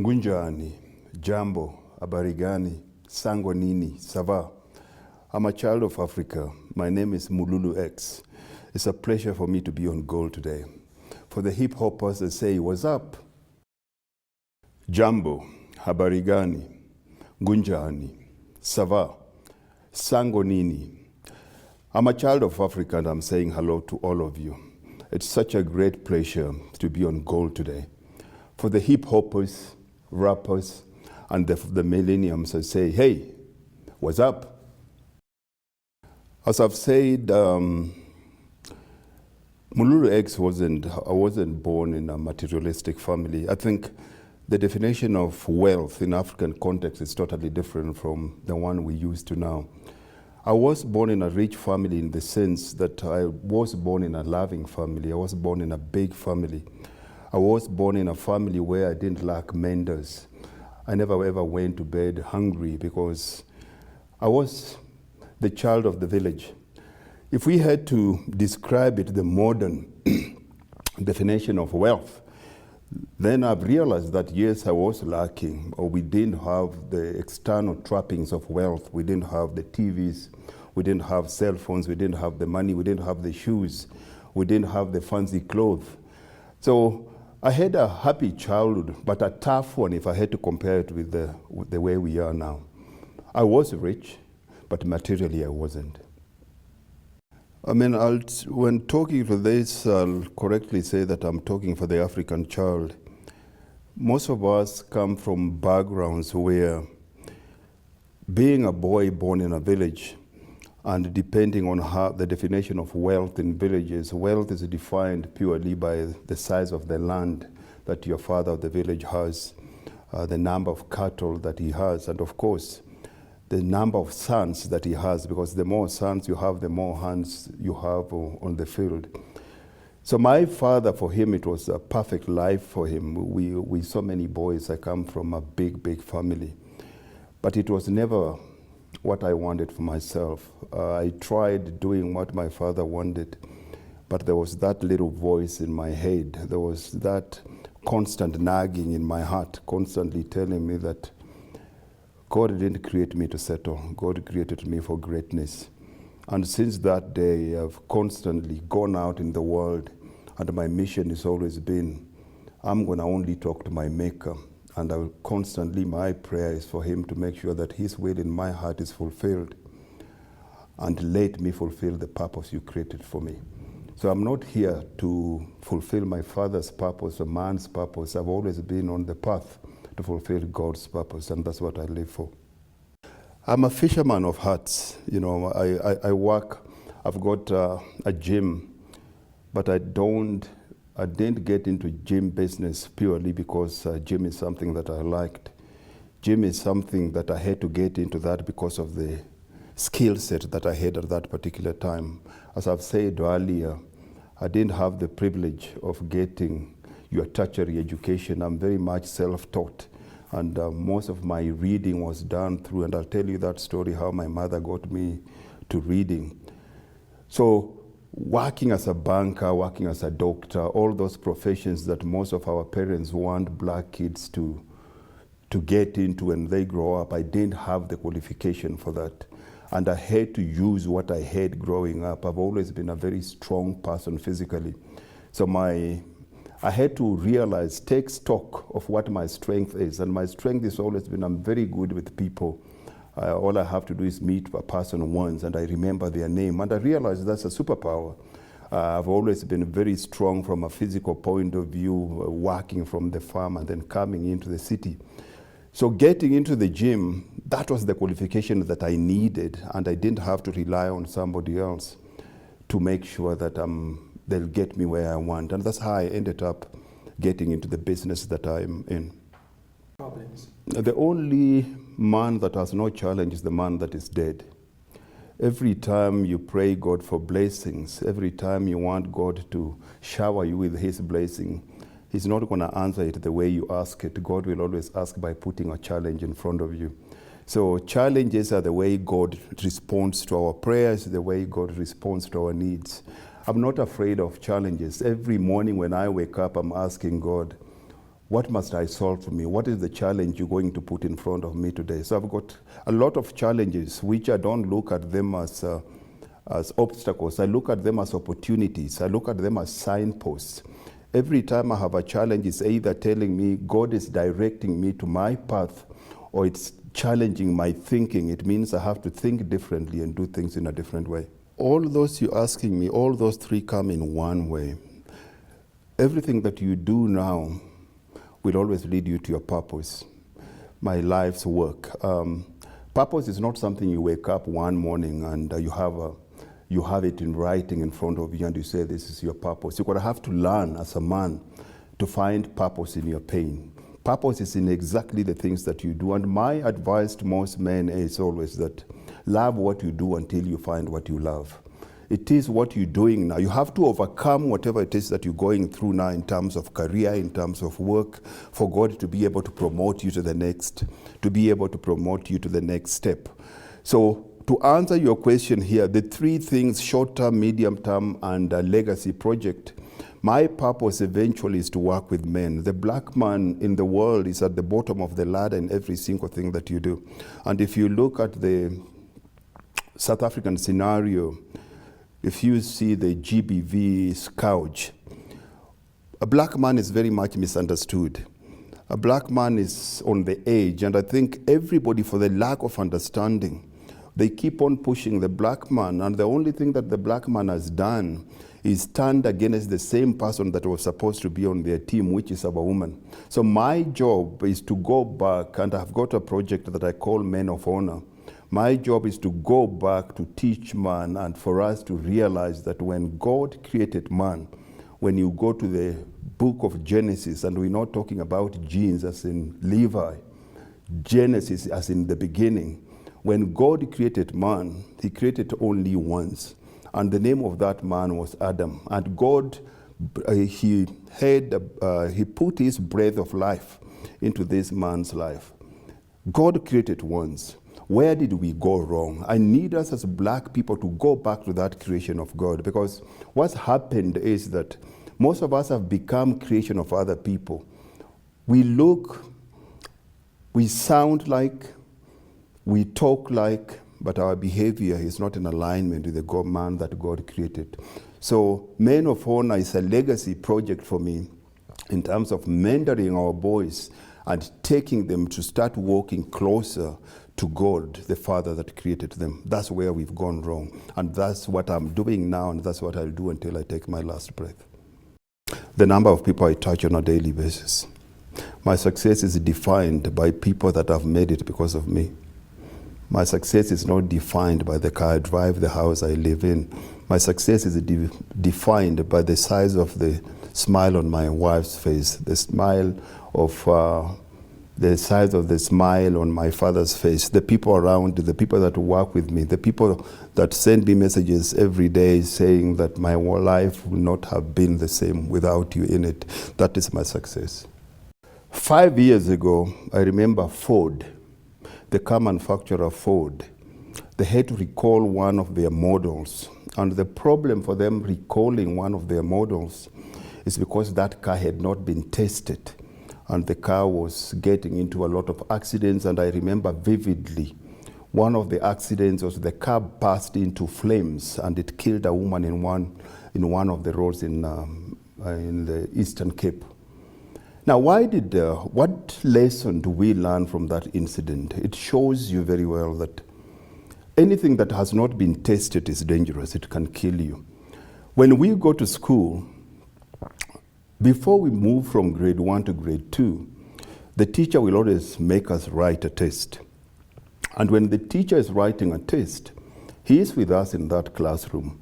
Ngunjani, Jambo, Abarigani, Sango Nini, Sava. I'm a child of Africa. My name is Mululu X. It's a pleasure for me to be on Gold today. For the hip hoppers, they say, what's up? Jambo, Habarigani, Ngunjani, Sava, Sango Nini. I'm a child of Africa and I'm saying hello to all of you. It's such a great pleasure to be on Gold today. For the hip hoppers, rappers, and the millenniums, I say, hey, what's up? As I've said, Mululu X I wasn't born in a materialistic family. I think the definition of wealth in African context is totally different from the one we used to now. I was born in a rich family in the sense that I was born in a loving family. I was born in a big family. I was born in a family where I didn't lack menders. I never ever went to bed hungry because I was the child of the village. If we had to describe it, the modern definition of wealth, then I've realized that yes, I was lacking, or we didn't have the external trappings of wealth. We didn't have the TVs, we didn't have cell phones, we didn't have the money, we didn't have the shoes, we didn't have the fancy clothes. So I had a happy childhood, but a tough one if I had to compare it with the way we are now. I was rich, but materially I wasn't. I mean, when talking to this, I'll correctly say that I'm talking for the African child. Most of us come from backgrounds where being a boy born in a village, and depending on how the definition of wealth in villages, wealth is defined purely by the size of the land that your father of the village has, the number of cattle that he has, and of course, the number of sons that he has, because the more sons you have, the more hands you have on the field. So my father, for him, it was a perfect life for him. We so many boys. I come from a big family. But it was never what I wanted for myself. I tried doing what my father wanted, but there was that little voice in my head. There was that constant nagging in my heart, constantly telling me that God didn't create me to settle. God created me for greatness. And since that day, I've constantly gone out in the world, and my mission has always been, I'm going to only talk to my Maker. And I will constantly, my prayer is for him to make sure that his will in my heart is fulfilled, and let me fulfill the purpose you created for me. So I'm not here to fulfill my father's purpose or man's purpose. I've always been on the path to fulfill God's purpose, and that's what I live for. I'm a fisherman of hearts. You know, I work, I've got a gym, but I didn't get into gym business purely because gym is something that I liked. Gym is something that I had to get into that because of the skill set that I had at that particular time. As I've said earlier, I didn't have the privilege of getting your tertiary education. I'm very much self-taught, and most of my reading was done through, and I'll tell you that story, how my mother got me to reading. So working as a banker, working as a doctor, all those professions that most of our parents want black kids to get into when they grow up, I didn't have the qualification for that. And I had to use what I had growing up. I've always been a very strong person physically. So I had to realize, take stock of what my strength is. And my strength has always been, I'm very good with people. All I have to do is meet a person once and I remember their name. And I realized that's a superpower. I've always been very strong from a physical point of view, working from the farm and then coming into the city. So getting into the gym, that was the qualification that I needed, and I didn't have to rely on somebody else to make sure that they'll get me where I want. And that's how I ended up getting into the business that I'm in. Problems. The only man that has no challenge is the man that is dead. Every time you pray God for blessings, every time you want God to shower you with his blessing, he's not going to answer it the way you ask it. God will always ask by putting a challenge in front of you. So challenges are the way God responds to our prayers, the way God responds to our needs. I'm not afraid of challenges. Every morning when I wake up, I'm asking God, what must I solve for me? What is the challenge you're going to put in front of me today? So I've got a lot of challenges, which I don't look at them as obstacles. I look at them as opportunities. I look at them as signposts. Every time I have a challenge, it's either telling me God is directing me to my path, or it's challenging my thinking. It means I have to think differently and do things in a different way. All those you're asking me, all those three come in one way. Everything that you do now will always lead you to your purpose, my life's work. Purpose is not something you wake up one morning and you have it in writing in front of you and you say this is your purpose. You're going to have to learn as a man to find purpose in your pain. Purpose is in exactly the things that you do. And my advice to most men is always that love what you do until you find what you love. It is what you're doing now. You have to overcome whatever it is that you're going through now in terms of career, in terms of work, for God to be able to promote you to the next, step. So to answer your question here, the three things, short-term, medium-term, and a legacy project, my purpose eventually is to work with men. The black man in the world is at the bottom of the ladder in every single thing that you do. And if you look at the South African scenario, if you see the GBV scourge, a black man is very much misunderstood. A black man is on the edge, and I think everybody, for the lack of understanding, they keep on pushing the black man, and the only thing that the black man has done is stand against the same person that was supposed to be on their team, which is our woman. So my job is to go back, and I've got a project that I call Men of Honor. My job is to go back to teach man and for us to realize that when God created man, when you go to the book of Genesis, and we're not talking about genes as in Levi, Genesis as in the beginning, when God created man, he created only once. And the name of that man was Adam. And God, he put his breath of life into this man's life. God created once. Where did we go wrong? I need us as black people to go back to that creation of God, because what's happened is that most of us have become creation of other people. We look, we sound like, we talk like, but our behavior is not in alignment with the God man that God created. So Men of Honor is a legacy project for me in terms of mentoring our boys and taking them to start walking closer to God, the Father that created them. That's where we've gone wrong. And that's what I'm doing now, and that's what I'll do until I take my last breath. The number of people I touch on a daily basis. My success is defined by people that have made it because of me. My success is not defined by the car I drive, the house I live in. My success is defined by the size of the smile on my wife's face, the size of the smile on my father's face, the people around, the people that work with me, the people that send me messages every day saying that my life would not have been the same without you in it. That is my success. 5 years ago, I remember Ford, the car manufacturer Ford, they had to recall one of their models. And the problem for them recalling one of their models is because that car had not been tested. And the car was getting into a lot of accidents. And I remember vividly, one of the accidents was the car burst into flames and it killed a woman in one of the roads in the Eastern Cape. Now, what lesson do we learn from that incident? It shows you very well that anything that has not been tested is dangerous. It can kill you. When we go to school, before we move from grade 1 to grade 2, the teacher will always make us write a test. And when the teacher is writing a test, he is with us in that classroom.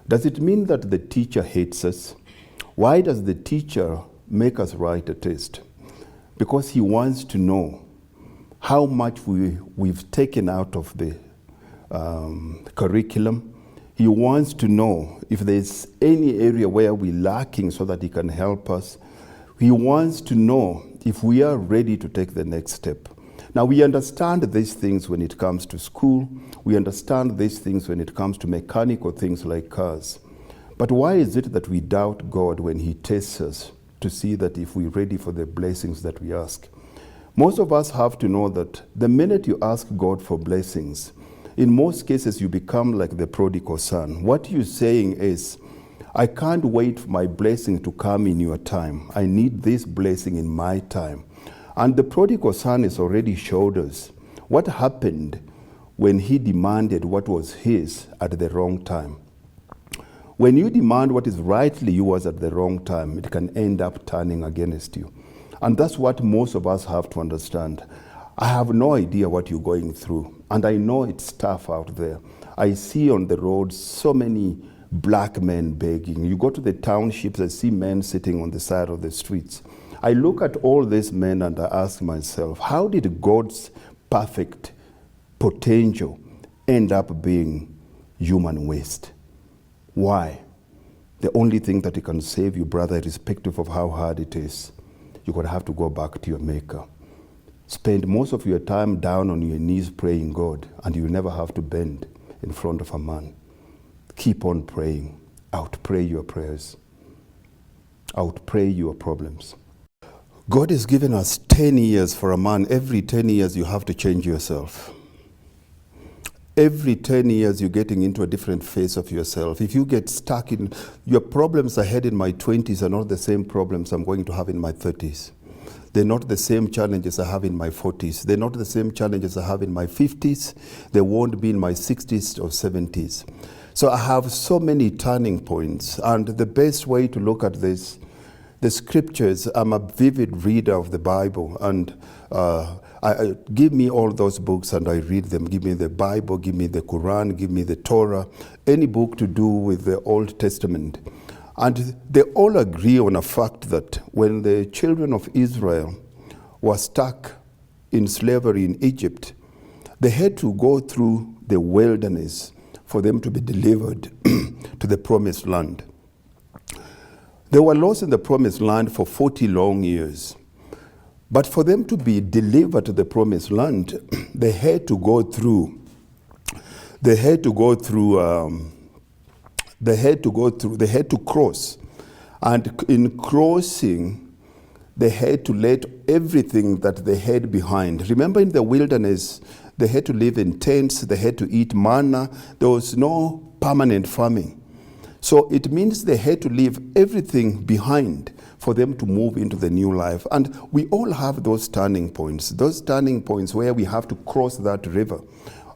Does it mean that the teacher hates us? Why does the teacher make us write a test? Because he wants to know how much we've taken out of the curriculum. He wants to know if there's any area where we're lacking so that he can help us. He wants to know if we are ready to take the next step. Now, we understand these things when it comes to school. We understand these things when it comes to mechanical things like cars. But why is it that we doubt God when he tests us? to see that if we're ready for the blessings that we ask. Most of us have to know that the minute you ask God for blessings, in most cases you become like the prodigal son. What you're saying is, I can't wait for my blessing to come in your time. I need this blessing in my time. And the prodigal son has already showed us what happened when he demanded what was his at the wrong time. When you demand what is rightly yours at the wrong time, it can end up turning against you. And that's what most of us have to understand. I have no idea what you're going through, and I know it's tough out there. I see on the road so many black men begging. You go to the townships, I see men sitting on the side of the streets. I look at all these men and I ask myself, how did God's perfect potential end up being human waste? Why? The only thing that can save you, brother, irrespective of how hard it is, you're going to have to go back to your Maker. Spend most of your time down on your knees praying God, and you never have to bend in front of a man. Keep on praying. Outpray your prayers. Outpray your problems. God has given us 10 years for a man. Every 10 years you have to change yourself. Every 10 years you're getting into a different phase of yourself. If you get stuck in your problems I had in my 20s are not the same problems I'm going to have in my 30s. They're not the same challenges I have in my 40s. They're not the same challenges I have in my 50s. They won't be in my 60s or 70s. So I have so many turning points. And the best way to look at this, the scriptures, I'm a vivid reader of the Bible. And I give me all those books and I read them. Give me the Bible, give me the Quran, give me the Torah, any book to do with the Old Testament. And they all agree on a fact that when the children of Israel were stuck in slavery in Egypt, they had to go through the wilderness for them to be delivered to the promised land. They were lost in the promised land for 40 long years. But for them to be delivered to the promised land, they had to cross. And in crossing, they had to let everything that they had behind. Remember, in the wilderness, they had to live in tents, they had to eat manna, there was no permanent farming. So it means they had to leave everything behind for them to move into the new life. And we all have those turning points where we have to cross that river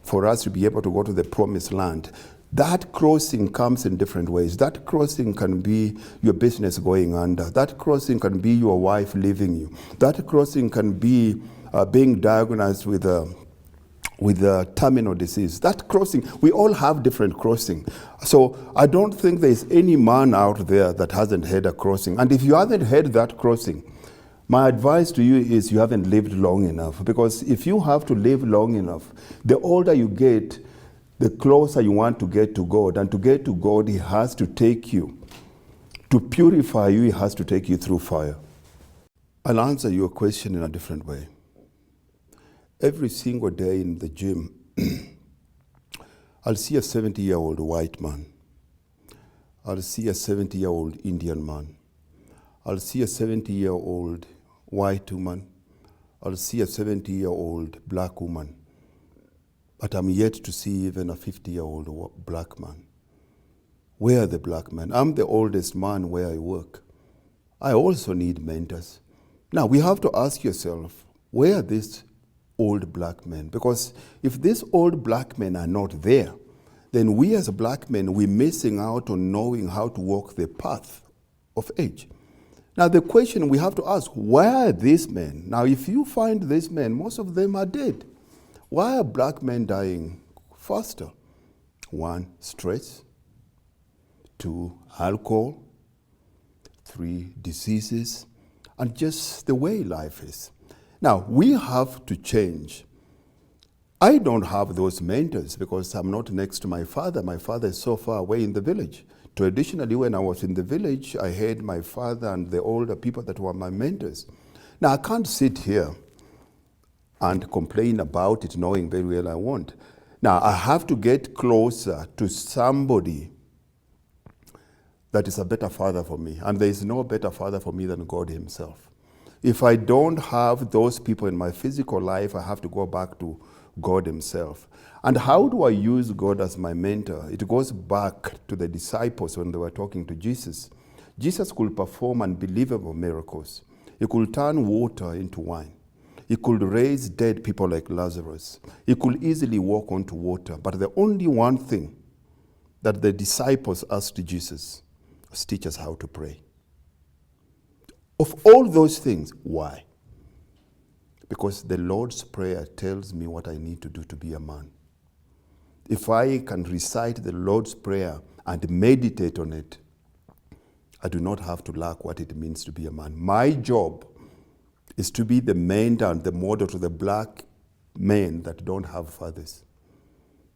for us to be able to go to the promised land. That crossing comes in different ways. That crossing can be your business going under. That crossing can be your wife leaving you. That crossing can be being diagnosed with a terminal disease. That crossing, we all have different crossing. So I don't think there's any man out there that hasn't had a crossing. And if you haven't had that crossing, my advice to you is you haven't lived long enough. Because if you have to live long enough, the older you get, the closer you want to get to God. And to get to God, He has to take you. To purify you, He has to take you through fire. I'll answer your question in a different way. Every single day in the gym, I'll see a 70-year-old white man. I'll see a 70-year-old Indian man. I'll see a 70-year-old white woman. I'll see a 70-year-old black woman. But I'm yet to see even a 50-year-old black man. Where are the black men? I'm the oldest man where I work. I also need mentors. Now, we have to ask yourself, where are these old black men? Because if these old black men are not there, then we as black men, we're missing out on knowing how to walk the path of age. Now the question we have to ask, where are these men? Now if you find these men, most of them are dead. Why are black men dying faster? 1, stress. 2, alcohol. 3, diseases. And just the way life is. Now, we have to change. I don't have those mentors because I'm not next to my father. My father is so far away in the village. Traditionally, when I was in the village, I had my father and the older people that were my mentors. Now, I can't sit here and complain about it knowing very well I won't. Now, I have to get closer to somebody that is a better father for me. And there is no better father for me than God himself. If I don't have those people in my physical life, I have to go back to God himself. And how do I use God as my mentor? It goes back to the disciples when they were talking to Jesus. Jesus could perform unbelievable miracles. He could turn water into wine. He could raise dead people like Lazarus. He could easily walk onto water. But the only one thing that the disciples asked Jesus was, teach us how to pray. Of all those things, why? Because the Lord's Prayer tells me what I need to do to be a man. If I can recite the Lord's Prayer and meditate on it, I do not have to lack what it means to be a man. My job is to be the mentor and the model to the black men that don't have fathers.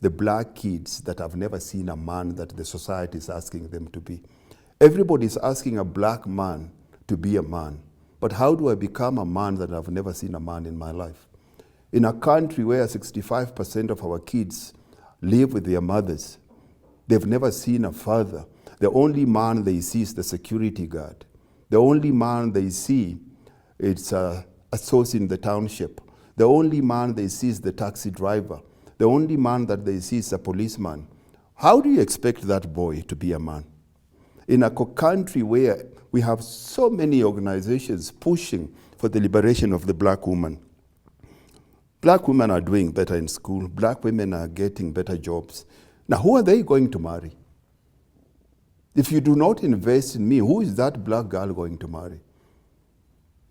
The black kids that have never seen a man that the society is asking them to be. Everybody is asking a black man to be a man. But how do I become a man that I've never seen a man in my life? In a country where 65% of our kids live with their mothers, they've never seen a father. The only man they see is the security guard. The only man they see is a source in the township. The only man they see is the taxi driver. The only man that they see is a policeman. How do you expect that boy to be a man? In a country where we have so many organizations pushing for the liberation of the black woman. Black women are doing better in school. Black women are getting better jobs. Now, who are they going to marry? If you do not invest in me, who is that black girl going to marry?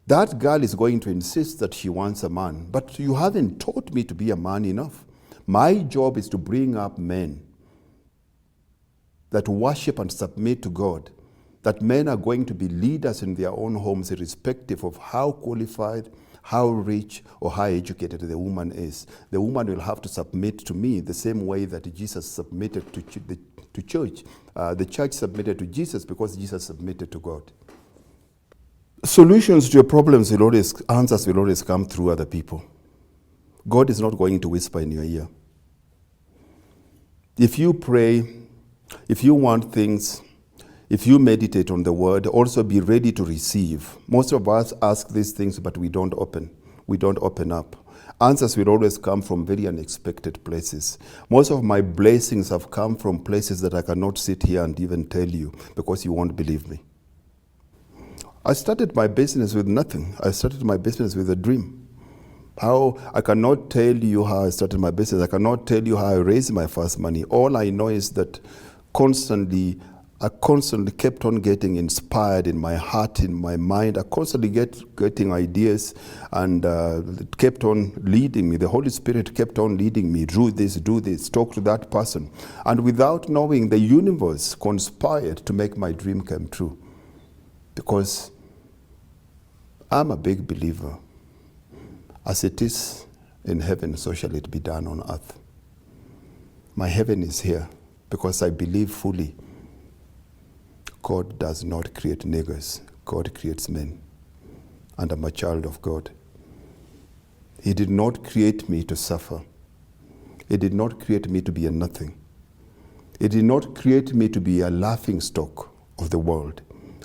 That girl is going to insist that she wants a man, but you haven't taught me to be a man enough. My job is to bring up men that worship and submit to God, that men are going to be leaders in their own homes irrespective of how qualified, how rich, or how educated the woman is. The woman will have to submit to me the same way that Jesus submitted to church. The church submitted to Jesus because Jesus submitted to God. Solutions to your problems answers will always come through other people. God is not going to whisper in your ear. If you pray, if you want things, if you meditate on the word, also be ready to receive. Most of us ask these things, but we don't open. We don't open up. Answers will always come from very unexpected places. Most of my blessings have come from places that I cannot sit here and even tell you because you won't believe me. I started my business with nothing. I started my business with a dream. How I cannot tell you how I started my business. I cannot tell you how I raised my first money. All I know is that I constantly kept on getting inspired in my heart, in my mind. I constantly getting ideas, and it kept on leading me. The Holy Spirit kept on leading me. Do this, talk to that person. And without knowing, the universe conspired to make my dream come true. Because I'm a big believer. As it is in heaven, so shall it be done on earth. My heaven is here because I believe fully God does not create niggers. God creates men. And I'm a child of God. He did not create me to suffer. He did not create me to be a nothing. He did not create me to be a laughing stock of the world.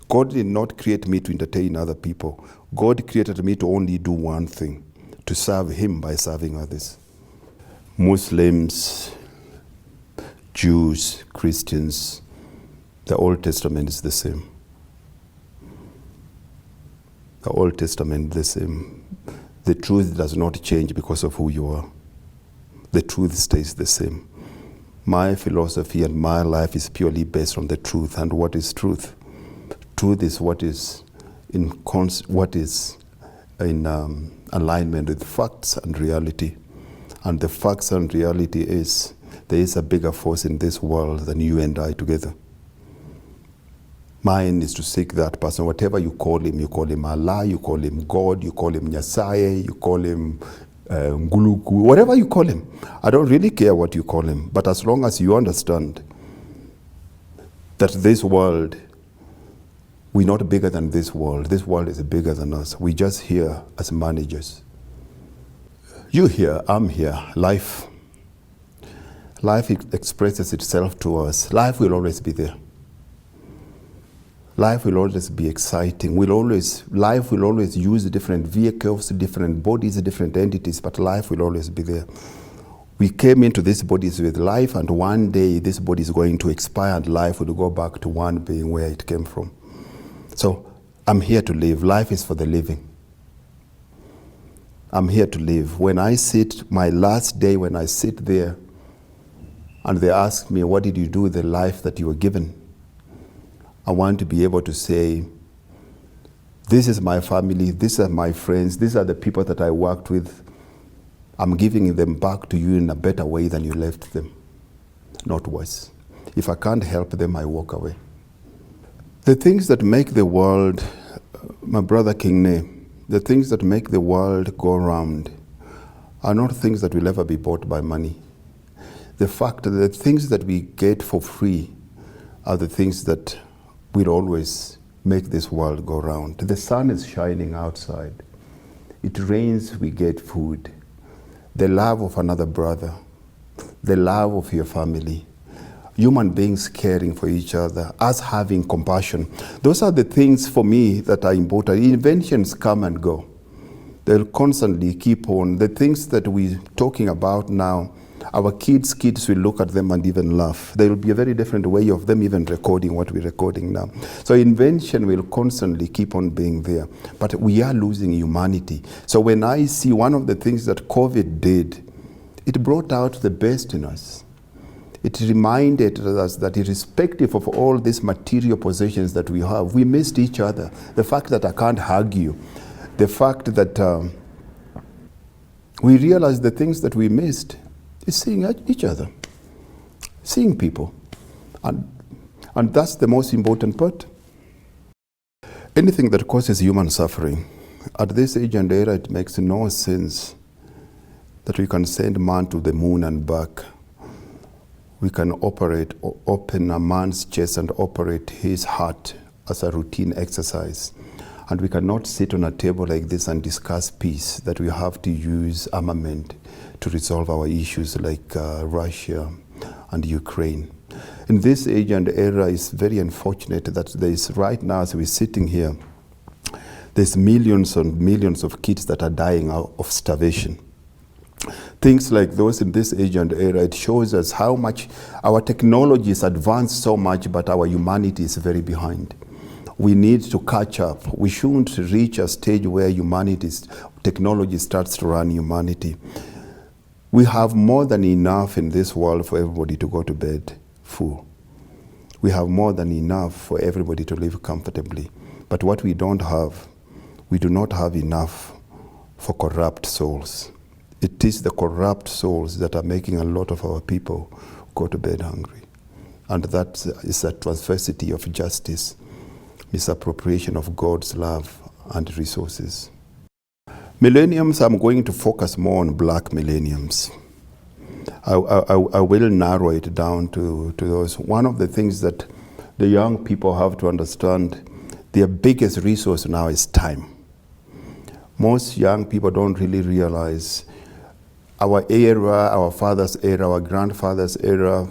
God did not create me to entertain other people. God created me to only do one thing, to serve Him by serving others. Muslims, Jews, Christians, the Old Testament is the same. The Old Testament is the same. The truth does not change because of who you are. The truth stays the same. My philosophy and my life is purely based on the truth. And what is truth? Truth is what is in alignment with facts and reality. And the facts and reality is there is a bigger force in this world than you and I together. Mine is to seek that person. Whatever you call him Allah, you call him God, you call him Nyasaye, you call him Nguluku, whatever you call him. I don't really care what you call him. But as long as you understand that this world, we're not bigger than this world. This world is bigger than us. We're just here as managers. You here, I'm here. Life expresses itself to us. Life will always be there. Life will always be exciting. Life will always use different vehicles, different bodies, different entities, but life will always be there. We came into these bodies with life, and one day this body is going to expire and life will go back to one being where it came from. So I'm here to live. Life is for the living. I'm here to live. When I sit, my last day, when I sit there and they ask me, what did you do with the life that you were given? I want to be able to say, this is my family, these are my friends, these are the people that I worked with. I'm giving them back to you in a better way than you left them, not worse. If I can't help them, I walk away. The things that make the world, my brother Kingne, the things that make the world go round are not things that will ever be bought by money. The fact that the things that we get for free are the things that will always make this world go round. The sun is shining outside. It rains, we get food. The love of another brother, the love of your family, human beings caring for each other, us having compassion. Those are the things for me that are important. Inventions come and go. They'll constantly keep on. The things that we're talking about now, our kids will look at them and even laugh. There will be a very different way of them even recording what we're recording now. So invention will constantly keep on being there. But we are losing humanity. So when I see one of the things that COVID did, it brought out the best in us. It reminded us that irrespective of all these material possessions that we have, we missed each other. The fact that I can't hug you, the fact that we realized the things that we missed is seeing each other, seeing people. And that's the most important part. Anything that causes human suffering, at this age and era, it makes no sense that we can send man to the moon and back. We can open a man's chest and operate his heart as a routine exercise. And we cannot sit on a table like this and discuss peace, that we have to use armament to resolve our issues like Russia and Ukraine. In this age and era, it's very unfortunate that there is, right now as we're sitting here, there's millions and millions of kids that are dying of starvation. Things like those in this age and era, it shows us how much our technology is advanced so much, but our humanity is very behind. We need to catch up. We shouldn't reach a stage where technology starts to run humanity. We have more than enough in this world for everybody to go to bed full. We have more than enough for everybody to live comfortably. But what we don't have, we do not have enough for corrupt souls. It is the corrupt souls that are making a lot of our people go to bed hungry. And that is a transversity of justice, misappropriation of God's love and resources. Millenniums, I'm going to focus more on black millenniums. I will narrow it down to those. One of the things that the young people have to understand, their biggest resource now is time. Most young people don't really realize our era, our father's era, our grandfather's era,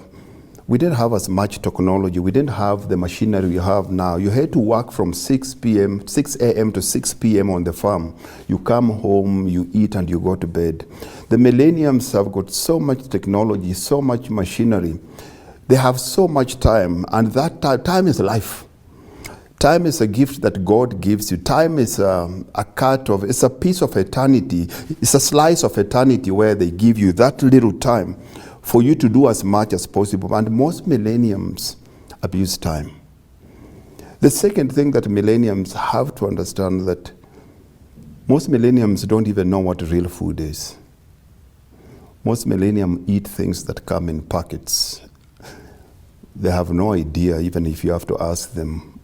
we didn't have as much technology. We didn't have the machinery we have now. You had to work from 6 a.m. to 6 p.m. on the farm. You come home, you eat, and you go to bed. The millenniums have got so much technology, so much machinery. They have so much time, and that time is life. Time is a gift that God gives you. Time is it's a piece of eternity. It's a slice of eternity where they give you that little time for you to do as much as possible. And most millenniums abuse time. The second thing that millenniums have to understand, that most millenniums don't even know what real food is. Most millennials eat things that come in packets. They have no idea, even if you have to ask them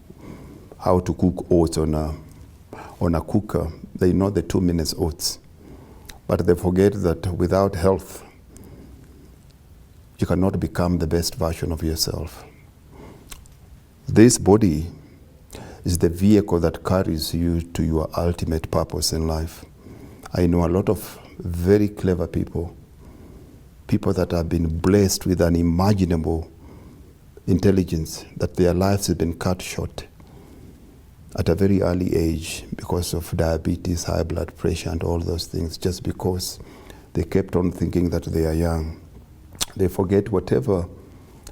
how to cook oats on a cooker. They know the 2 minutes oats. But they forget that without health, you cannot become the best version of yourself. This body is the vehicle that carries you to your ultimate purpose in life. I know a lot of very clever people that have been blessed with unimaginable intelligence, that their lives have been cut short at a very early age because of diabetes, high blood pressure, and all those things, just because they kept on thinking that they are young. They forget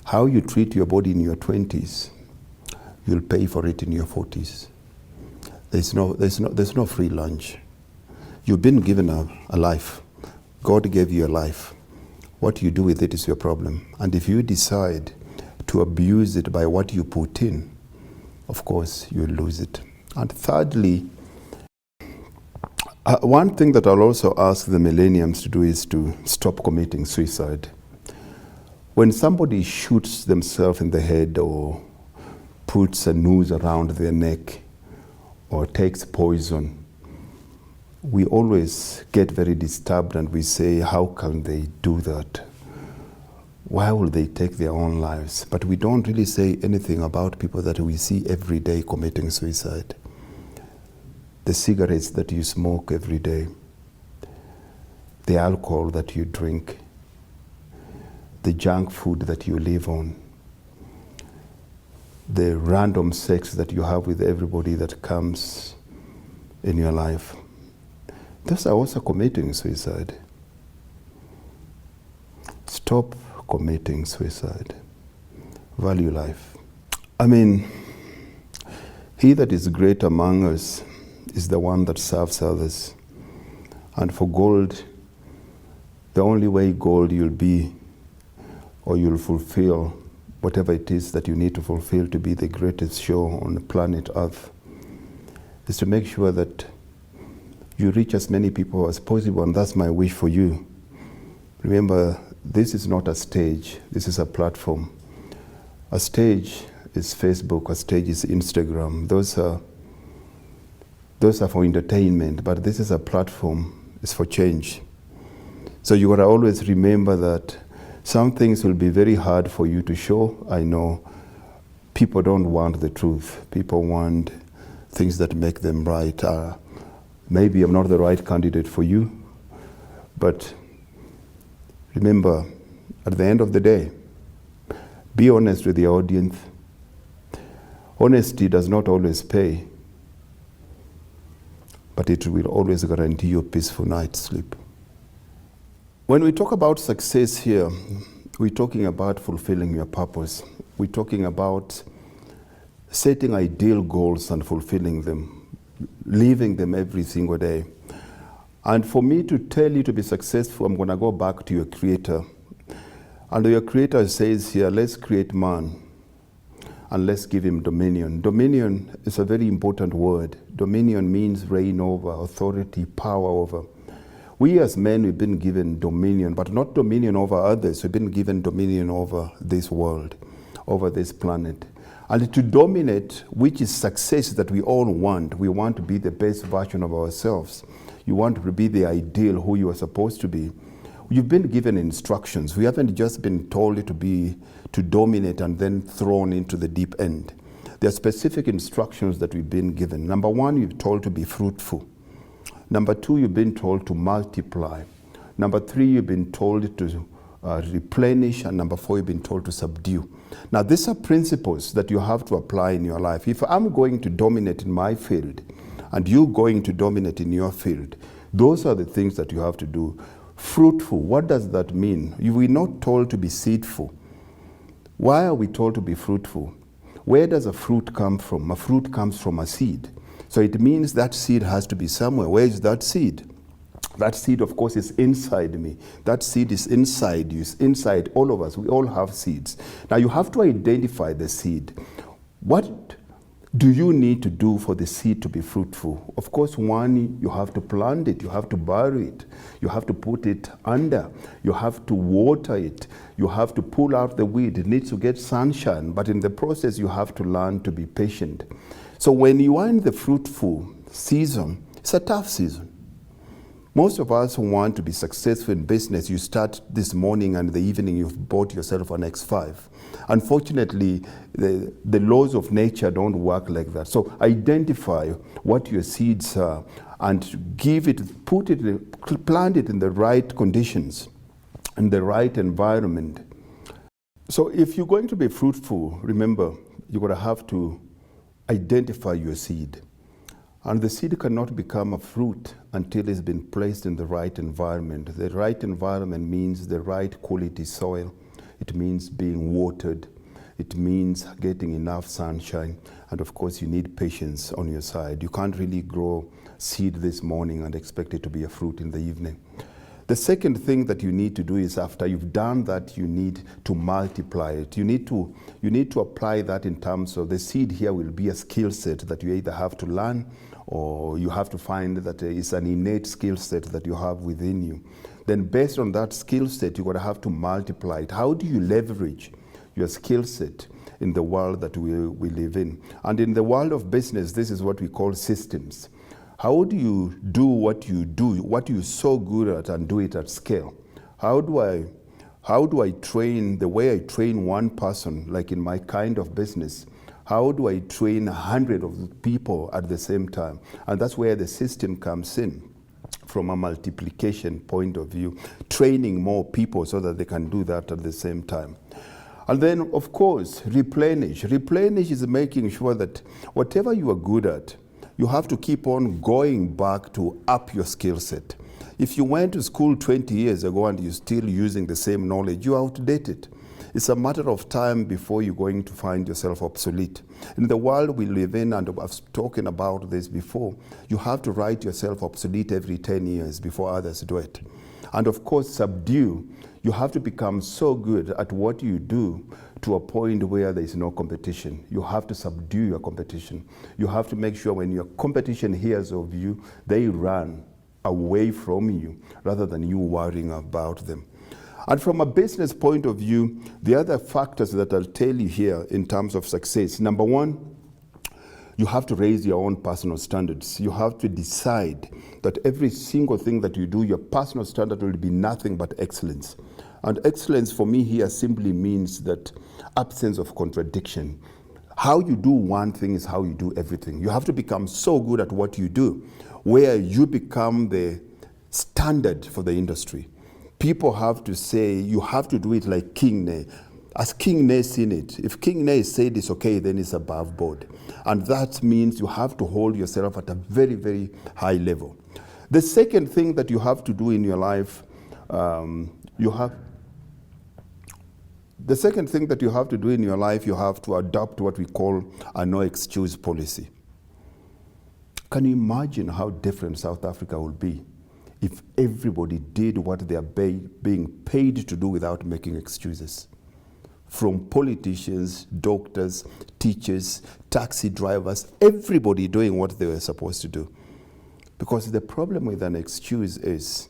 how you treat your body in your 20s, you'll pay for it in your 40s. There's no free lunch. You've been given a life. God gave you a life. What you do with it is your problem. And if you decide to abuse it by what you put in, of course, you'll lose it. And thirdly, one thing that I'll also ask the millenniums to do is to stop committing suicide. When somebody shoots themselves in the head or puts a noose around their neck or takes poison, we always get very disturbed and we say, how can they do that? Why will they take their own lives? But we don't really say anything about people that we see every day committing suicide. The cigarettes that you smoke every day, the alcohol that you drink, the junk food that you live on, the random sex that you have with everybody that comes in your life. Those are also committing suicide. Stop committing suicide. Value life. I mean, he that is great among us is the one that serves others. And for gold, the only way gold you'll be, or you'll fulfill whatever it is that you need to fulfill to be the greatest show on the planet Earth, is to make sure that you reach as many people as possible, and that's my wish for you. Remember, this is not a stage, this is a platform. A stage is Facebook, a stage is Instagram. Those are for entertainment, but this is a platform, it's for change. So you gotta always remember that some things will be very hard for you to show. I know people don't want the truth. People want things that make them right. Maybe I'm not the right candidate for you, but remember, at the end of the day, be honest with the audience. Honesty does not always pay, but it will always guarantee you a peaceful night's sleep. When we talk about success here, we're talking about fulfilling your purpose. We're talking about setting ideal goals and fulfilling them, living them every single day. And for me to tell you to be successful, I'm going to go back to your Creator. And your Creator says here, let's create man and let's give him dominion. Dominion is a very important word. Dominion means reign over, authority, power over. We as men, we've been given dominion, but not dominion over others. We've been given dominion over this world, over this planet. And to dominate, which is success that we all want. We want to be the best version of ourselves. You want to be the ideal who you are supposed to be. You've been given instructions. We haven't just been told to dominate and then thrown into the deep end. There are specific instructions that we've been given. Number one, you're told to be fruitful. Number two, you've been told to multiply. Number three, you've been told to replenish. And number four, you've been told to subdue. Now, these are principles that you have to apply in your life. If I'm going to dominate in my field, and you're going to dominate in your field, those are the things that you have to do. Fruitful, what does that mean? We're not told to be seedful. Why are we told to be fruitful? Where does a fruit come from? A fruit comes from a seed. So it means that seed has to be somewhere. Where is that seed? That seed, of course, is inside me. That seed is inside you, it's inside all of us. We all have seeds. Now you have to identify the seed. What do you need to do for the seed to be fruitful? Of course, one, you have to plant it, you have to bury it, you have to put it under, you have to water it, you have to pull out the weed, it needs to get sunshine, but in the process, you have to learn to be patient. So when you are in the fruitful season, it's a tough season. Most of us who want to be successful in business, you start this morning and in the evening you've bought yourself an X5. Unfortunately, the laws of nature don't work like that. So identify what your seeds are and give it, plant it in the right conditions, in the right environment. So if you're going to be fruitful, remember, you're going to have to identify your seed. And the seed cannot become a fruit until it's been placed in the right environment. The right environment means the right quality soil. It means being watered. It means getting enough sunshine. And of course, you need patience on your side. You can't really grow seed this morning and expect it to be a fruit in the evening. The second thing that you need to do is, after you've done that, you need to multiply it. You need to apply that in terms of the seed. Here will be a skill set that you either have to learn, or you have to find that it's an innate skill set that you have within you. Then based on that skill set, you're going to have to multiply it. How do you leverage your skill set in the world that we live in? And in the world of business, this is what we call systems. How do you do, what you're so good at, and do it at scale? How do I train the way I train one person, like in my kind of business? How do I train 100 of people at the same time? And that's where the system comes in, from a multiplication point of view, training more people so that they can do that at the same time. And then, of course, replenish. Replenish is making sure that whatever you are good at, you have to keep on going back to up your skill set. If you went to school 20 years ago and you're still using the same knowledge, you're outdated. It's a matter of time before you're going to find yourself obsolete. In the world we live in, and I've spoken about this before, you have to write yourself obsolete every 10 years before others do it. And of course, subdue. You have to become so good at what you do to a point where there is no competition. You have to subdue your competition. You have to make sure when your competition hears of you, they run away from you rather than you worrying about them. And from a business point of view, the other factors that I'll tell you here in terms of success: number one, you have to raise your own personal standards. You have to decide that every single thing that you do, your personal standard will be nothing but excellence. And excellence for me here simply means that absence of contradiction. How you do one thing is how you do everything. You have to become so good at what you do, where you become the standard for the industry. People have to say, you have to do it like King Ne. As King Ne seen it, if King Ne said it's okay, then it's above board. And that means you have to hold yourself at a very, very high level. The second thing that you have to do in your life, you have to adopt what we call a no excuse policy. Can you imagine how different South Africa will be if everybody did what they are being paid to do without making excuses? From politicians, doctors, teachers, taxi drivers, everybody doing what they were supposed to do. Because the problem with an excuse is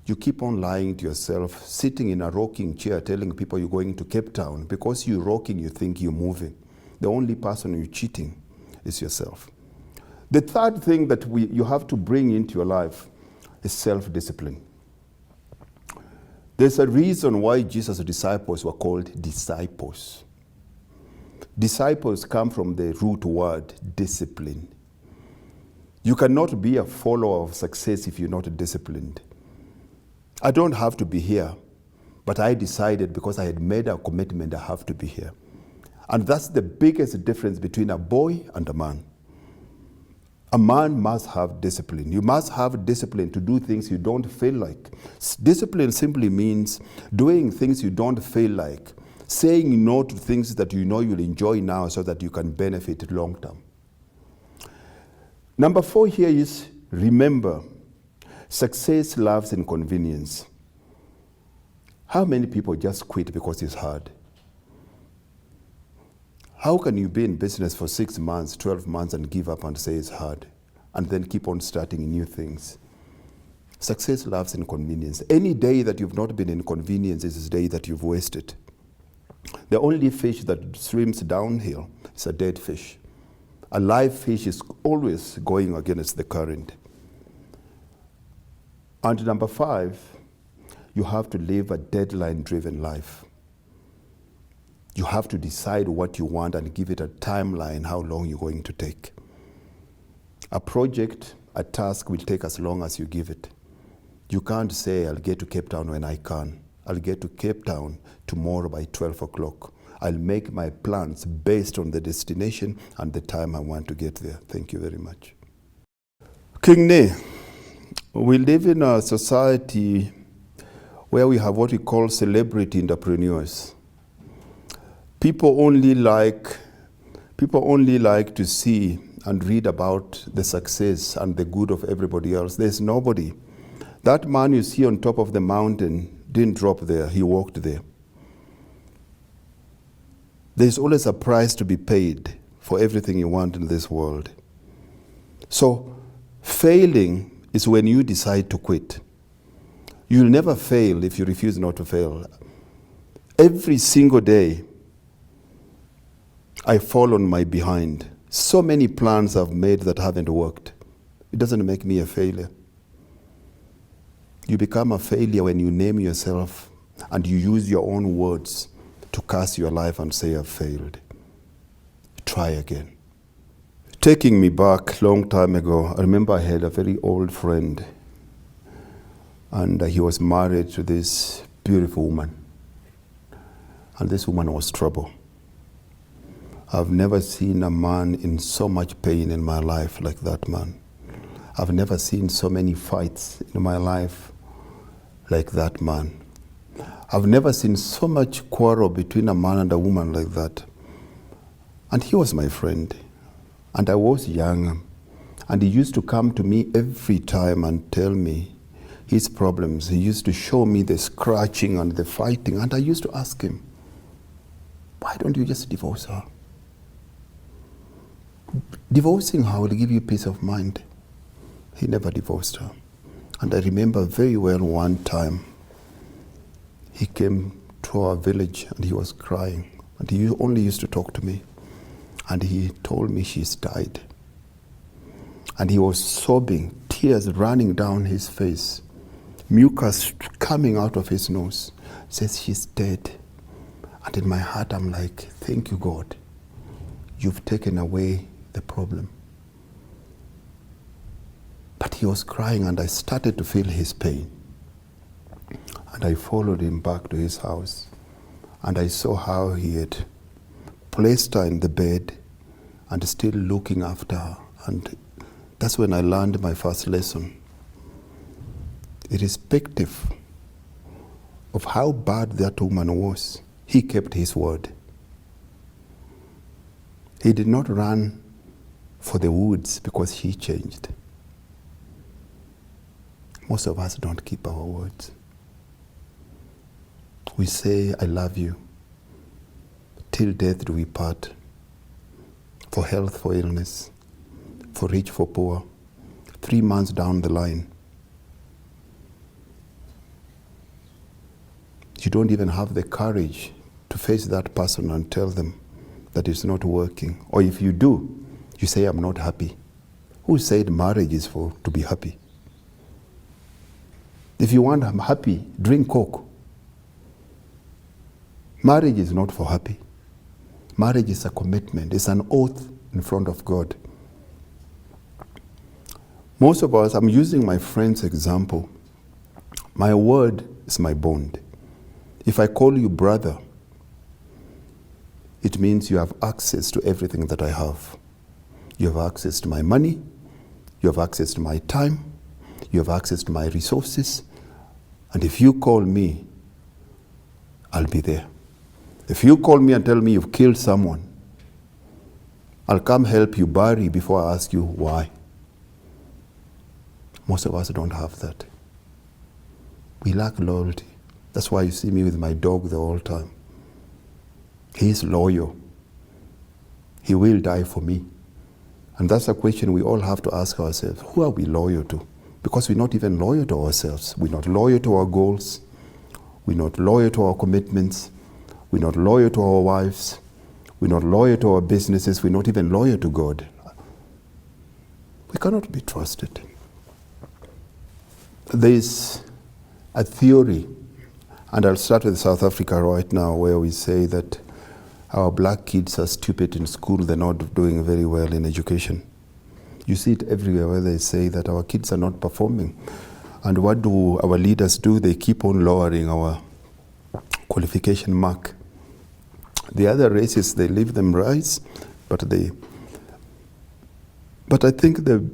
you keep on lying to yourself, sitting in a rocking chair telling people you're going to Cape Town. Because you're rocking, you think you're moving. The only person you're cheating is yourself. The third thing that you have to bring into your life is self-discipline. There's a reason why Jesus' disciples were called disciples. Disciples come from the root word discipline. You cannot be a follower of success if you're not disciplined. I don't have to be here, but I decided, because I had made a commitment, I have to be here. And that's the biggest difference between a boy and a man. A man must have discipline. You must have discipline to do things you don't feel like. Discipline simply means doing things you don't feel like, saying no to things that you know you'll enjoy now so that you can benefit long term. Number 4 here is, remember, success loves inconvenience. How many people just quit because it's hard? How can you be in business for 6 months, 12 months and give up and say it's hard, and then keep on starting new things? Success loves inconvenience. Any day that you've not been inconvenienced is a day that you've wasted. The only fish that swims downhill is a dead fish. A live fish is always going against the current. And number 5, you have to live a deadline-driven life. You have to decide what you want and give it a timeline, how long you're going to take. A project, a task will take as long as you give it. You can't say, I'll get to Cape Town when I can. I'll get to Cape Town tomorrow by 12 o'clock. I'll make my plans based on the destination and the time I want to get there. Thank you very much. King Ne, we live in a society where we have what we call celebrity entrepreneurs. People only like to see and read about the success and the good of everybody else. There's nobody. That man you see on top of the mountain didn't drop there, he walked there. There's always a price to be paid for everything you want in this world. So, failing is when you decide to quit. You'll never fail if you refuse not to fail. Every single day, I fall on my behind. So many plans I've made that haven't worked. It doesn't make me a failure. You become a failure when you name yourself and you use your own words to curse your life and say, I've failed. Try again. Taking me back a long time ago, I remember I had a very old friend, and he was married to this beautiful woman. And this woman was trouble. I've never seen a man in so much pain in my life like that man. I've never seen so many fights in my life like that man. I've never seen so much quarrel between a man and a woman like that. And he was my friend. And I was young. And he used to come to me every time and tell me his problems. He used to show me the scratching and the fighting. And I used to ask him, why don't you just divorce her? Divorcing her will give you peace of mind. He never divorced her. And I remember very well one time, he came to our village and he was crying. And he only used to talk to me. And he told me she's died. And he was sobbing, tears running down his face, mucus coming out of his nose. He says, she's dead. And in my heart, I'm like, thank you, God. You've taken away the problem. But he was crying and I started to feel his pain. And I followed him back to his house. And I saw how he had placed her in the bed and still looking after her. And that's when I learned my first lesson. Irrespective of how bad that woman was, he kept his word. He did not run for the woods because she changed. Most of us don't keep our words. We say, I love you. Till death do we part. For health, for illness. For rich, for poor. 3 months down the line. You don't even have the courage to face that person and tell them that it's not working. Or if you do, you say, I'm not happy. Who said marriage is for to be happy? If you want I'm happy, drink Coke. Marriage is not for happy. Marriage is a commitment. It's an oath in front of God. Most of us, I'm using my friend's example. My word is my bond. If I call you brother, it means you have access to everything that I have. You have access to my money. You have access to my time. You have access to my resources. And if you call me, I'll be there. If you call me and tell me you've killed someone, I'll come help you bury before I ask you why. Most of us don't have that. We lack loyalty. That's why you see me with my dog the whole time. He's loyal. He will die for me. And that's a question we all have to ask ourselves. Who are we loyal to? Because we're not even loyal to ourselves. We're not loyal to our goals. We're not loyal to our commitments. We're not loyal to our wives. We're not loyal to our businesses. We're not even loyal to God. We cannot be trusted. There's a theory, and I'll start with South Africa right now, where we say that our black kids are stupid in school. They're not doing very well in education. You see it everywhere where they say that our kids are not performing. And what do our leaders do? They keep on lowering our qualification mark. The other races, they leave them rice, but I think the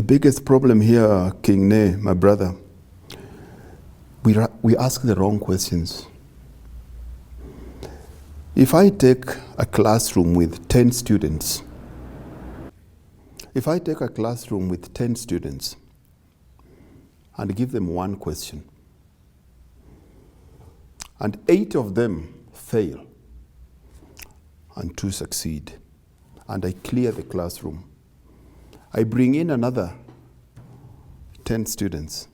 biggest problem here, King Ne, my brother, we ask the wrong questions. If I take a classroom with 10 students, and give them one question, and 8 of them fail, and 2 succeed, and I clear the classroom, I bring in another 10 students,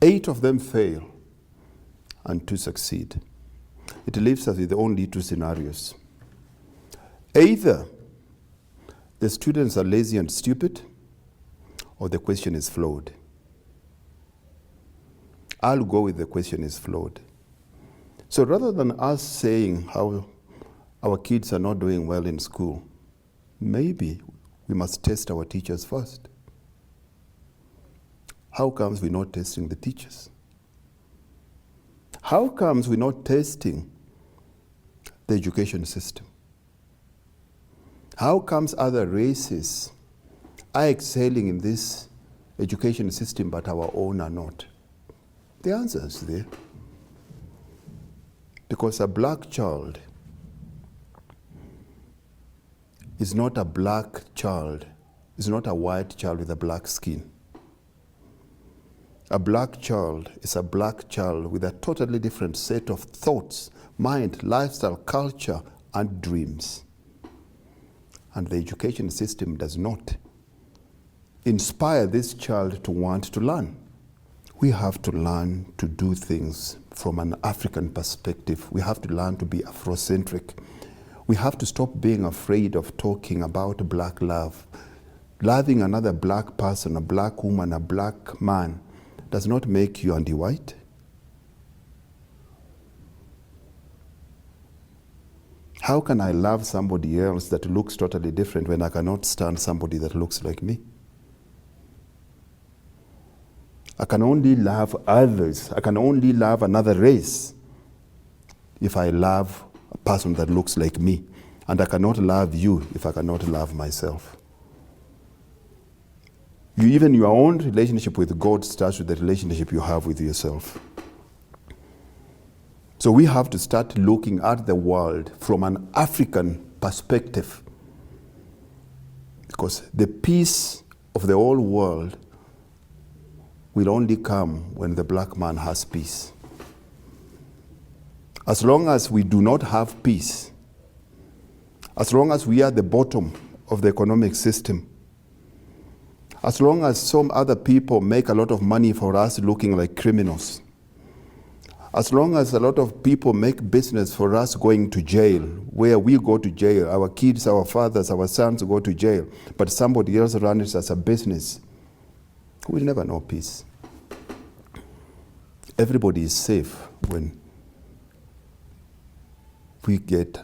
8 of them fail, and 2 succeed. It leaves us with only 2 scenarios. Either the students are lazy and stupid, or the question is flawed. I'll go with the question is flawed. So rather than us saying how our kids are not doing well in school, maybe we must test our teachers first. How comes we're not testing the teachers? How comes we're not testing the education system? How comes other races are excelling in this education system but our own are not? The answer is there. Because a black child is not a black child, is not a white child with a black skin. A black child is a black child with a totally different set of thoughts, mind, lifestyle, culture, and dreams. And the education system does not inspire this child to want to learn. We have to learn to do things from an African perspective. We have to learn to be Afrocentric. We have to stop being afraid of talking about black love. Loving another black person, a black woman, a black man, does not make you anti-white. How can I love somebody else that looks totally different when I cannot stand somebody that looks like me? I can only love others. I can only love another race if I love a person that looks like me. And I cannot love you if I cannot love myself. Even your own relationship with God starts with the relationship you have with yourself. So we have to start looking at the world from an African perspective. Because the peace of the whole world will only come when the black man has peace. As long as we do not have peace, as long as we are at the bottom of the economic system, as long as some other people make a lot of money for us looking like criminals, as long as a lot of people make business for us going to jail, where we go to jail, our kids, our fathers, our sons go to jail, but somebody else runs it as a business, we'll never know peace. Everybody is safe when we get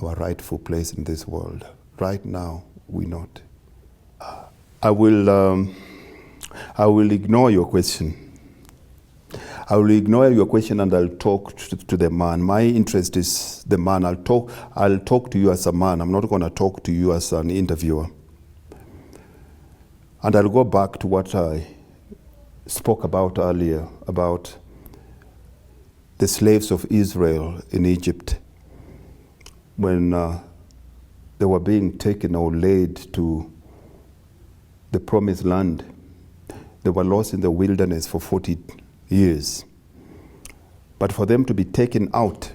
our rightful place in this world. Right now, we're not. I will ignore your question. I will ignore your question and I'll talk to the man. My interest is the man. I'll talk to you as a man. I'm not going to talk to you as an interviewer. And I'll go back to what I spoke about earlier, about the slaves of Israel in Egypt when they were being taken or led to the promised land. They were lost in the wilderness for 40 years. But for them to be taken out,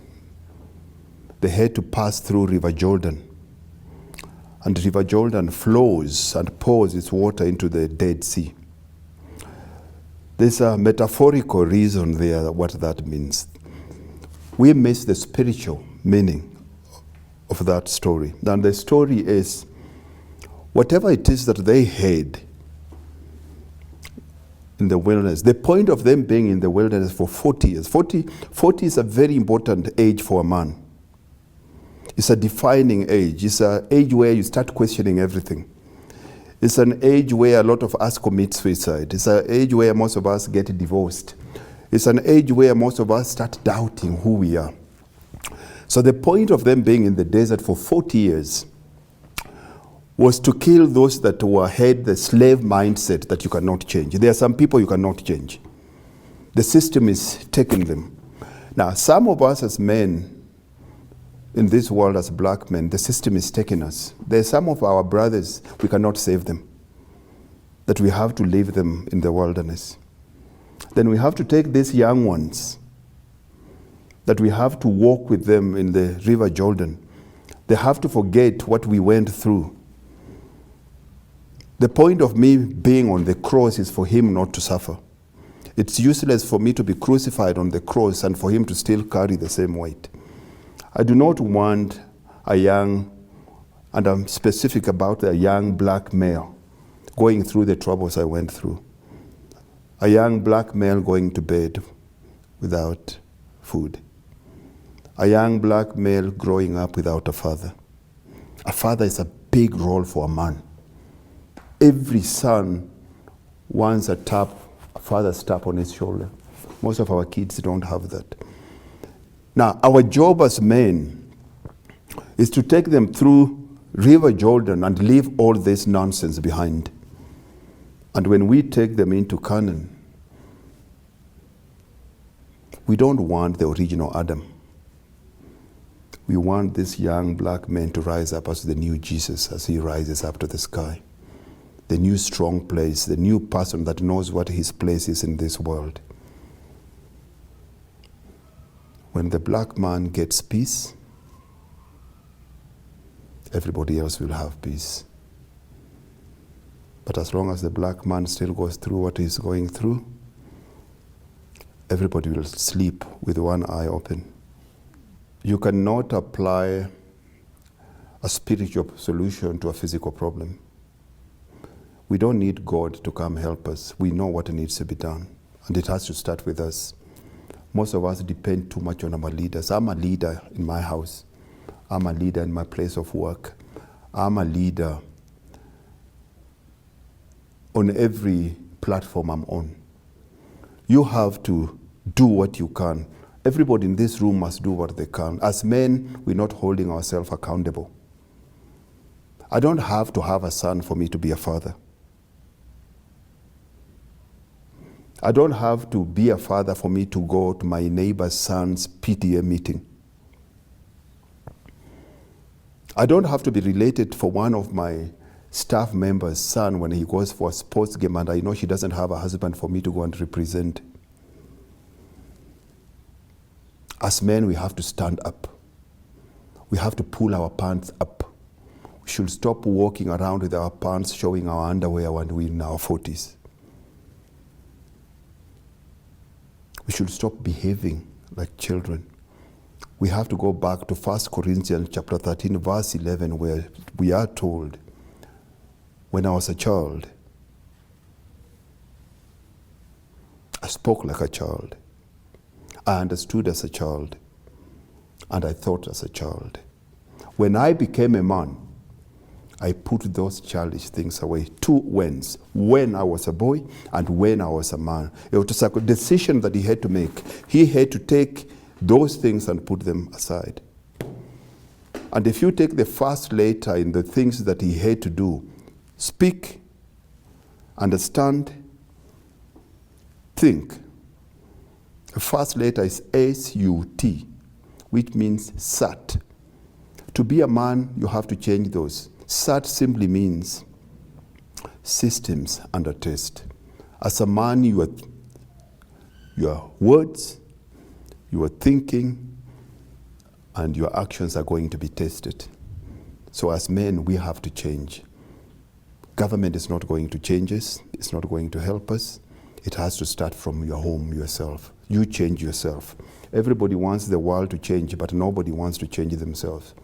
they had to pass through River Jordan. And River Jordan flows and pours its water into the Dead Sea. There's a metaphorical reason there what that means. We miss the spiritual meaning of that story. And the story is, whatever it is that they had in the wilderness, the point of them being in the wilderness for 40 years, 40 is a very important age for a man. It's a defining age. It's an age where you start questioning everything. It's an age where a lot of us commit suicide. It's an age where most of us get divorced. It's an age where most of us start doubting who we are. So the point of them being in the desert for 40 years was to kill those that had the slave mindset that you cannot change. There are some people you cannot change. The system is taking them. Now, some of us as men in this world, as black men, the system is taking us. There are some of our brothers, we cannot save them, that we have to leave them in the wilderness. Then we have to take these young ones, that we have to walk with them in the river Jordan. They have to forget what we went through. The point of me being on the cross is for him not to suffer. It's useless for me to be crucified on the cross and for him to still carry the same weight. I do not want a young, and I'm specific about a young black male going through the troubles I went through. A young black male going to bed without food. A young black male growing up without a father. A father is a big role for a man. Every son wants a father's tap on his shoulder. Most of our kids don't have that. Now, our job as men is to take them through River Jordan and leave all this nonsense behind. And when we take them into Canaan, we don't want the original Adam. We want this young black man to rise up as the new Jesus, as he rises up to the sky. The new strong place, the new person that knows what his place is in this world. When the black man gets peace, everybody else will have peace. But as long as the black man still goes through what he's going through, everybody will sleep with one eye open. You cannot apply a spiritual solution to a physical problem. We don't need God to come help us. We know what needs to be done, and it has to start with us. Most of us depend too much on our leaders. I'm a leader in my house. I'm a leader in my place of work. I'm a leader on every platform I'm on. You have to do what you can. Everybody in this room must do what they can. As men, we're not holding ourselves accountable. I don't have to have a son for me to be a father. I don't have to be a father for me to go to my neighbor's son's PTA meeting. I don't have to be related for one of my staff members' son when he goes for a sports game and I know she doesn't have a husband for me to go and represent. As men, we have to stand up. We have to pull our pants up. We should stop walking around with our pants showing our underwear when we're in our 40s. We should stop behaving like children. We have to go back to 1 Corinthians chapter 13, verse 11, where we are told, when I was a child, I spoke like a child. I understood as a child, and I thought as a child. When I became a man, I put those childish things away. Two whens. When I was a boy and when I was a man. It was a decision that he had to make. He had to take those things and put them aside. And if you take the first letter in the things that he had to do, speak, understand, think. The first letter is S-U-T, which means sat. To be a man, you have to change those. Sat simply means systems under test. As a man, your words, your thinking, and your actions are going to be tested. So as men, we have to change. Government is not going to change us. It's not going to help us. It has to start from your home, yourself. You change yourself. Everybody wants the world to change, but nobody wants to change themselves.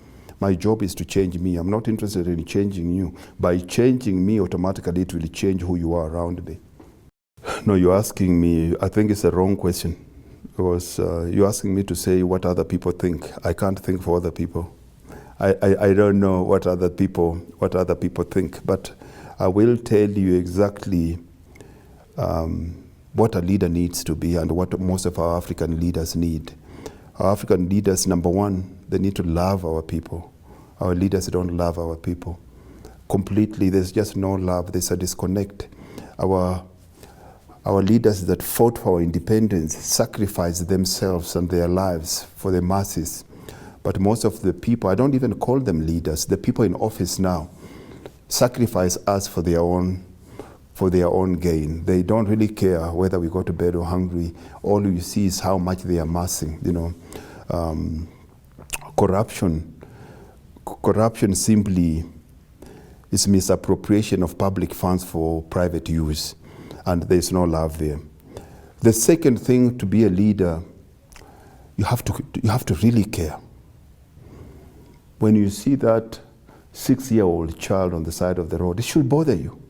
My job is to change me. I'm not interested in changing you. By changing me, automatically it will change who you are around me. No, you're asking me, I think it's a wrong question. Because you're asking me to say what other people think. I can't think for other people. I don't know what other people think, but I will tell you exactly what a leader needs to be and what most of our African leaders need. Our African leaders, number one, they need to love our people. Our leaders don't love our people completely. There's just no love. There's a disconnect. Our leaders that fought for our independence sacrificed themselves and their lives for the masses. But most of the people, I don't even call them leaders, the people in office now, sacrifice us for their own gain. They don't really care whether we go to bed or hungry. All you see is how much they are amassing. Corruption simply is misappropriation of public funds for private use, and there's no love there. The second thing, to be a leader, you have to really care. When you see that 6-year-old child on the side of the road, it should bother you.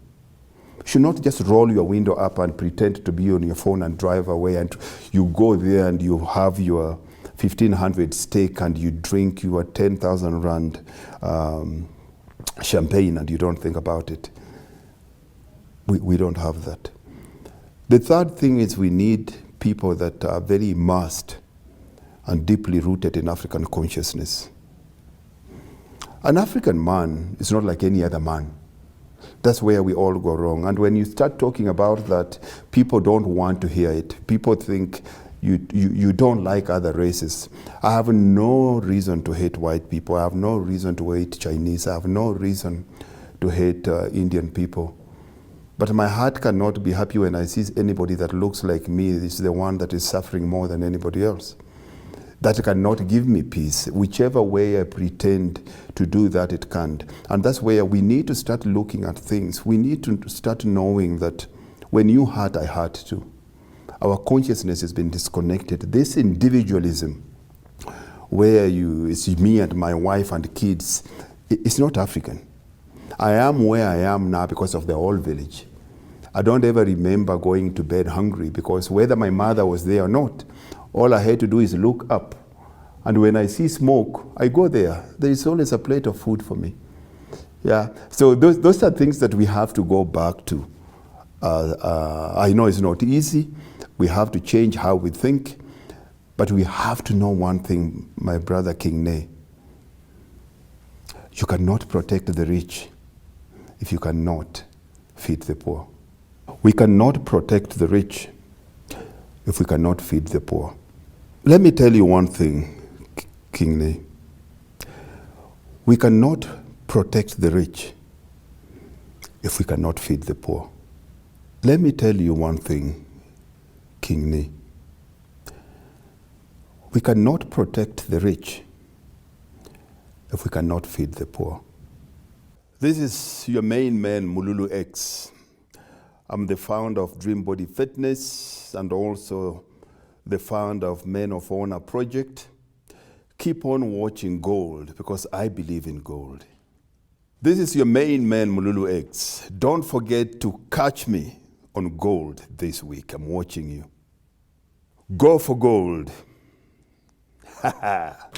You should not just roll your window up and pretend to be on your phone and drive away, and you go there and you have your 1,500 steak and you drink your 10,000 rand champagne and you don't think about it. We don't have that. The third thing is we need people that are very immersed and deeply rooted in African consciousness. An African man is not like any other man. That's where we all go wrong. And when you start talking about that, people don't want to hear it. People think you don't like other races. I have no reason to hate white people. I have no reason to hate Chinese. I have no reason to hate Indian people. But my heart cannot be happy when I see anybody that looks like me is the one that is suffering more than anybody else. That cannot give me peace. Whichever way I pretend to do that, it can't. And that's where we need to start looking at things. We need to start knowing that when you hurt, I hurt too. Our consciousness has been disconnected. This individualism, where it's me and my wife and kids, it's not African. I am where I am now because of the whole village. I don't ever remember going to bed hungry because whether my mother was there or not, all I had to do is look up. And when I see smoke, I go there. There is always a plate of food for me. Yeah. So those are things that we have to go back to. I know it's not easy. We have to change how we think. But we have to know one thing, my brother King Ne. You cannot protect the rich if you cannot feed the poor. We cannot protect the rich if we cannot feed the poor. Let me tell you one thing, King Ne. We cannot protect the rich if we cannot feed the poor. Let me tell you one thing, King Ne. We cannot protect the rich if we cannot feed the poor. This is your main man, Mululu X. I'm the founder of Dream Body Fitness and also the founder of Men of Honor Project. Keep on watching gold because I believe in gold. This is your main man, Mululu X. Don't forget to catch me on gold this week. I'm watching you. Go for gold. Ha ha.